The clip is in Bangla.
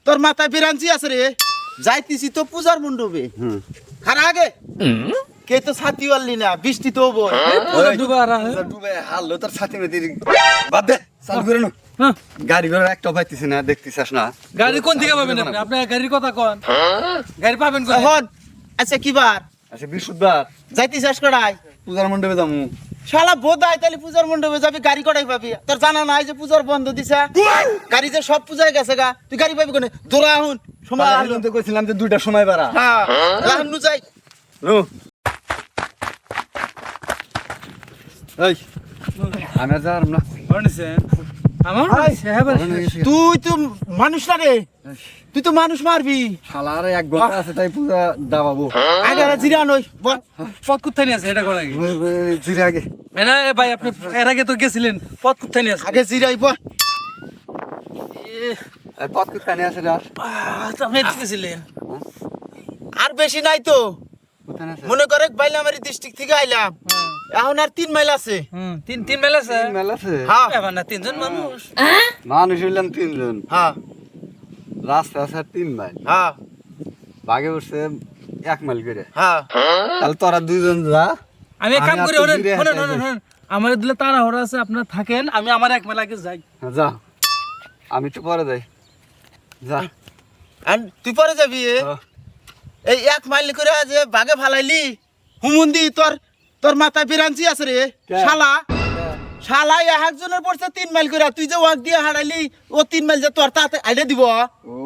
তোর মাথায় বিরাঞ্চি আছে রে যাইতিছি তো পূজার মণ্ডপে খারা আগে কে তো ছাতি ওয়ালি না বৃষ্টি তো বই ডুবে হারলো তোর সাথে মেয়েদের বাদ দে চালু করে নো গাড়ি ঘোড়া একটা পাইতেছি না দেখতেছিস না গাড়ি কোন দিকে পাবেন আপনি আপনার গাড়ির কথা কোন গাড়ি পাবেন কোন এখন আচ্ছা কি বার আচ্ছা বৃহস্পতিবার যাইতি শেষ করাই পূজার মণ্ডপে যাবো শালা বোধাই তাহলে পূজার মণ্ডপে যাবি গাড়ি কটাই পাবি তোর জানা নাই যে পূজার বন্ধ দিছে গাড়ি যে সব পূজায় গেছে গা তুই গাড়ি পাবি কোনে দৌড়া এখন সময় আমি তো কইছিলাম যে 2টার সময় বাড়া হ্যাঁ এখন নু যাই রো এই আমি আর যার না শুনেছেন আমার তুই তো মানুষ না রে তুই তো মানুষ মারবি শালার এক ঘন্টা আছে তাই পূজা দাবাবো আগে জিরা নই বল পথ কোথায় নিয়ে আছে এটা কোন আগে জিরে আগে না ভাই আপনি এর আগে তো গেছিলেন পথ কোথায় নিয়ে আছে আগে জিরাই বল আর পথ কোথায় আছে রে আপনি গেছিলেন আর বেশি নাই তো কোথায় আছে মনে করে বাইলামারি ডিস্ট্রিক্ট থেকে আইলাম এখন আর 3 মাইল আছে তিন বেলা আছে মেলা আছে হ্যাঁ এবার না তিনজন মানুষ মানুষ হইলাম 3 জন হ্যাঁ রাস্তা আছে 3 মাইল হ্যাঁ বাগে উঠছে 1 মাইল করে হ্যাঁ তাহলে তোরা 2 জন যা আমি এক কাম আমি আর করি তো শুনেন দূরে শুনেন হেঁটে শুনেন শুনেন আমার দিলে তাড়াহুড়া আছে আপনারা থাকেন আমি আমার এক মেলা আগে যাই যা আমি তো পরে যাই যা আর তুই পরে যাবি হ্যাঁ। এই 1 মাইল করে যে বাগে ফালাইলি হুমুন্দি তোর মাথায় বিরাঞ্চি আছে রে কে? শালা শালা একজনের পড়ছে 3 মাইল করে তুই যে ওয়াক দিয়ে হারাইলি ও 3 মাইল যে তোর তাতে আইডা দিব ও